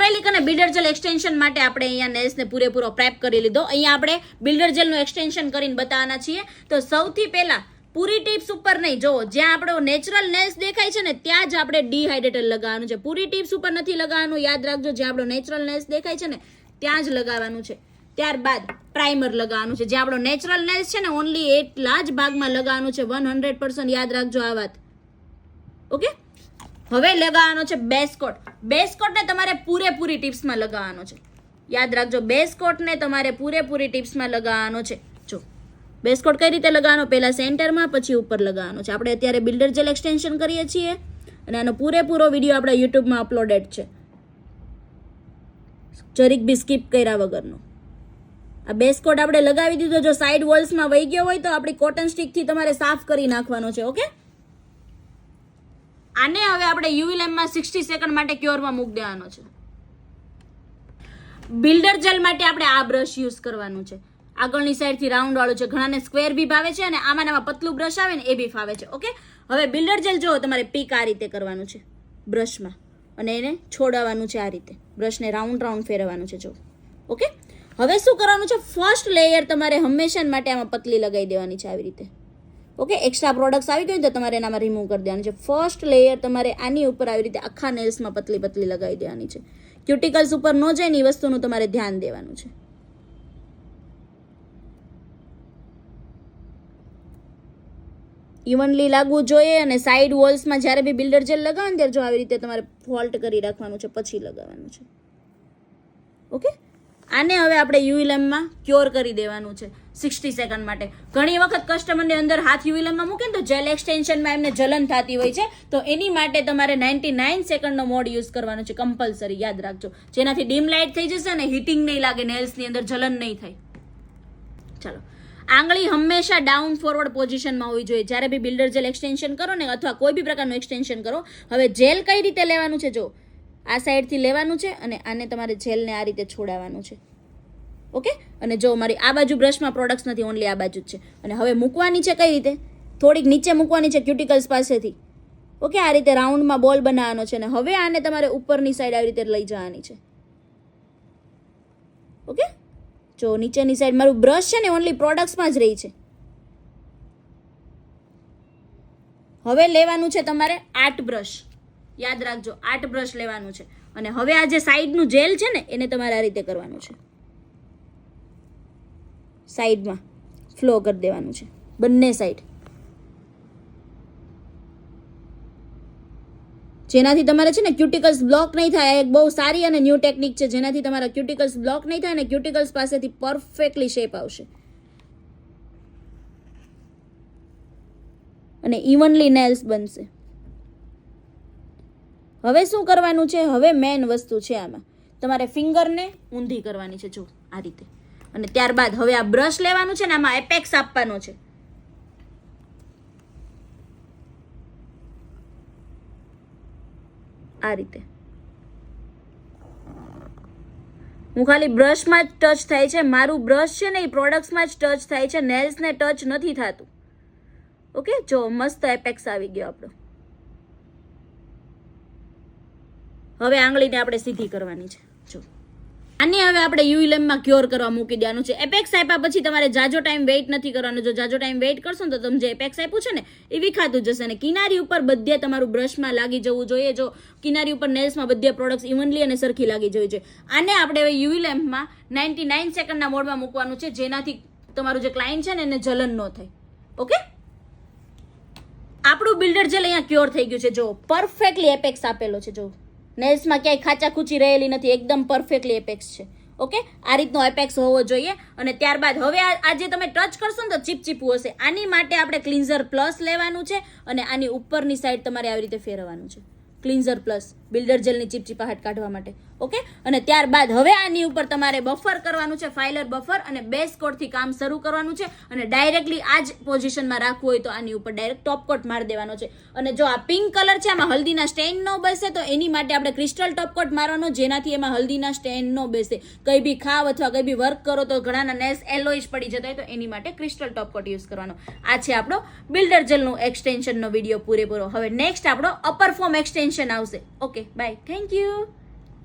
Acrylic અને builder jail extension માટે આપણે અહીંયા નેલ્સને પૂરેપૂરો પ્રેપ કરી લીધો. અહીંયા આપણે બિલ્ડર જેલનું એક્સટેન્શન કરીને બતાવવાના છીએ. તો સૌથી પહેલા પૂરી ટિપ્સ ઉપર નહીં, જો જ્યાં આપણો નેચરલ નેલ્સ દેખાય છે ને ત્યાં જ આપણે ડિહાઇડ્રેટર લગાવવાનું છે. પૂરી ટિપ્સ ઉપર નથી લગાવવાનું, યાદ રાખજો. જ્યાં આપણો નેચરલ નેલ્સ દેખાય છે ને ત્યાં જ લગાવવાનું છે. ત્યારબાદ પ્રાઇમર લગાવવાનું છે. જે આપણો નેચરલ નેલ્સ છે ને ઓનલી એટલા જ ભાગમાં લગાવવાનું છે. 100% યાદ રાખજો આ વાત. ઓકે, હવે લગાવવાનો છે બેઝ કોટ. બેઝ કોટને તમારે પૂરેપૂરી ટિપ્સમાં લગાવવાનો છે. યાદ રાખજો, બેઝ કોટને તમારે પૂરેપૂરી ટિપ્સમાં લગાવવાનો છે. જો બેઝ કોટ કઈ રીતે લગાવવાનો, પહેલા સેન્ટરમાં પછી ઉપર લગાવવાનો છે. આપણે અત્યારે બિલ્ડર જેલ એક્સટેન્શન કરીએ છીએ અને આનો પૂરેપૂરો વિડીયો આપણા યુટ્યુબમાં અપલોડેડ છે, જરીક બી સ્કીપ કર્યા વગરનો. આ બેઝ કોટ આપણે લગાવી દીધો. જો સાઈડ વોલ્સમાં વહી ગયો હોય તો આપણી કોટન સ્ટિકથી તમારે સાફ કરી નાખવાનો છે. ઓકે, આને હવે આપણે યુવી લેમ્પમાં 60 સેકન્ડ માટે ક્યોરમાં મૂકી દેવાનો છે. બિલ્ડર જેલ માટે આપણે આ બ્રશ યુઝ કરવાનું છે. આગળની સાઈડથી રાઉન્ડ વાળું છે. ઘણાને સ્ક્વેર બી ભાવે છે અને આમાં પતલું બ્રશ આવે ને એ બી ફાવે છે. ઓકે, હવે બિલ્ડર જેલ જો તમારે પીક આ રીતે કરવાનું છે બ્રશમાં અને એને છોડાવવાનું છે આ રીતે. બ્રશને રાઉન્ડ ફેરવવાનું છે. જો ઓકે, હવે શું કરવાનું છે, ફર્સ્ટ લેયર તમારે હંમેશા માટે આમાં પતલી લગાવી દેવાની છે આવી રીતે. ઓકે, એક્સ્ટ્રા પ્રોડક્ટ્સ આવી ગઈ તો તમારે એનામાં રિમૂવ કરી દેવાની છે. ફર્સ્ટ લેયર તમારે આની ઉપર આવી રીતે આખા નેલ્સમાં પતલી લગાવી દેવાની છે. ક્યુટિકલ્સ ઉપર ન જાય ને એ વસ્તુનું તમારે ધ્યાન દેવાનું છે. ઇવનલી લાગવું જોઈએ અને સાઈડ વોલ્સમાં જ્યારે બી બિલ્ડર જેલ લગાવો ને ત્યારે જો આવી રીતે તમારે ફોલ્ટ કરી રાખવાનું છે, પછી લગાવવાનું છે. ઓકે, આને હવે આપણે યુવી લેમ્પમાં ક્યોર કરી દેવાનું છે 60 સેકન્ડ માટે. ઘણી વખત કસ્ટમરને અંદર હાથ યુવી લેમ્પમાં મૂકે ને તો જેલ એક્સટેન્શનમાં એમને જલન થતી હોય છે, તો એની માટે તમારે 99 સેકન્ડનો મોડ યુઝ કરવાનો છે કમ્પલસરી. યાદ રાખજો, જેનાથી ડીમ લાઇટ થઈ જશે અને હીટિંગ નહીં લાગે, નેલ્સની અંદર જલન નહીં થાય. ચાલો, આંગળી હંમેશા ડાઉન ફોરવર્ડ પોઝિશનમાં હોવી જોઈએ જ્યારે બી બિલ્ડર જેલ એક્સટેન્શન કરો ને અથવા કોઈ બી પ્રકારનું એક્સટેન્શન કરો. હવે જેલ કઈ રીતે લેવાનું છે, જો આ સાઈડથી લેવાનું છે અને આને તમારે જેલને આ રીતે છોડાવવાનું છે. ઓકે, અને જો મારી આ બાજુ બ્રશમાં પ્રોડક્ટ્સ નથી, ઓનલી આ બાજુ જ છે. અને હવે મૂકવાની છે કઈ રીતે, થોડીક નીચે મૂકવાની છે ક્યુટિકલ્સ પાસેથી. ઓકે, આ રીતે રાઉન્ડમાં બોલ બનાવવાનો છે અને હવે આને તમારે ઉપરની સાઈડ આવી રીતે લઈ જવાની છે. ઓકે, જો નીચેની સાઈડ મારું બ્રશ છે ને ઓનલી પ્રોડક્ટ્સમાં જ રહી છે. હવે લેવાનું છે તમારે આર્ટ બ્રશ. યાદ રાખજો, આર્ટ બ્રશ લેવાનું છે અને હવે આ જે સાઈડનું જેલ છે ને એને તમારે આ રીતે કરવાનું છે. સાઈડમાં ફ્લો કરી દેવાનું છે બંને સાઈડ, જેનાથી તમારે છે ને ક્યુટિકલ્સ બ્લોક નહીં થાય. એક બહુ સારી અને ન્યૂ ટેકનિક છે જેનાથી તમારા ક્યુટિકલ્સ બ્લોક નહીં થાય અને ક્યુટિકલ્સ પાસેથી પરફેક્ટલી શેપ આવશે અને ઇવનલી નેલ્સ બનશે. હવે શું કરવાનું છે, હવે મેઇન વસ્તુ છે આમાં તમારે ફિંગરને ઊંધી કરવાની છે. જો આ રીતે, અને ત્યારબાદ હવે આ બ્રશ લેવાનું છે ને આમાં એપેક્સ આપવાનો છે. આ રીતે હું ખાલી બ્રશમાં જ ટચ થાય છે, મારું બ્રશ છે ને એ પ્રોડક્ટ્સમાં જ ટચ થાય છે, નેલ્સને ટચ નથી થતું. ઓકે, જો મસ્ત એપેક્સ આવી ગયો આપણો. હવે આંગળીને આપણે સીધી કરવાની છે. જો આને હવે આપણે યુવી લેમ્પમાં ક્યોર કરવા મૂકી દેવાનું છે. એપેક્સ આપ્યા પછી તમારે જાજો ટાઈમ વેઇટ નથી કરવાનો. જો જાજો ટાઈમ વેઇટ કરશો ને તો તમે જે એપેક્સ આપ્યું છે ને એ વિખાતું જશે અને કિનારી ઉપર બધે તમારું બ્રશમાં લાગી જવું જોઈએ. જો કિનારી ઉપર નેલ્સમાં બધે પ્રોડક્ટ્સ ઇવનલી અને સરખી લાગી જવી જોઈએ. આને આપણે હવે યુવી લેમ્પમાં 99 સેકન્ડના મોડમાં મૂકવાનું છે, જેનાથી તમારું જે ક્લાયન્ટ છે ને એને જલન ન થાય. ઓકે, આપણું બિલ્ડર જેલ અહીંયા ક્યોર થઈ ગયું છે. જો પરફેક્ટલી એપેક્સ આપેલો છે. જો નેલ્સમાં ક્યાંય ખાચા ખૂચી રહેલી નથી, એકદમ પરફેક્ટલી એપેક્સ છે. ઓકે, આ રીતનો એપેક્સ હોવો જોઈએ. અને ત્યારબાદ હવે આ જે તમે ટચ કરશો ને તો ચીપચીપું હશે. આની માટે આપણે ક્લિન્ઝર પ્લસ લેવાનું છે અને આની ઉપરની સાઈડ તમારે આવી રીતે ફેરવવાનું છે. ક્લિન્ઝર પ્લસ બિલ્ડર જેલની ચીપચીપાહટ કાઢવા માટે. ઓકે, અને ત્યારબાદ હવે આની ઉપર તમારે બફર કરવાનું છે, ફાઇલર બફર, અને બેઝ કોટથી કામ શરૂ કરવાનું છે. અને ડાયરેક્ટલી આ જ પોઝિશનમાં રાખવું હોય તો આની ઉપર ડાયરેક્ટ ટોપ કોટ મારી દેવાનો છે. અને જો આ પિંક કલર છે આમાં હલ્દીના સ્ટેન ન બેસે તો એની માટે આપણે ક્રિસ્ટલ ટોપ કોટ મારવાનો, જેનાથી એમાં હલ્દીના સ્ટેન ન બેસે. કંઈ બી ખાવ અથવા કંઈ બી વર્ક કરો તો ઘણાના નેલ્સ એલોઈશ પડી જતા હોય તો એની માટે ક્રિસ્ટલ ટોપ કોટ યુઝ કરવાનો. આ છે આપણો બિલ્ડર જેલનું એક્સટેન્શનનો વિડીયો પૂરેપૂરો. હવે નેક્સ્ટ આપણો અપર ફોર્મ એક્સટેન્શન આવશે. Okay, bye, thank you.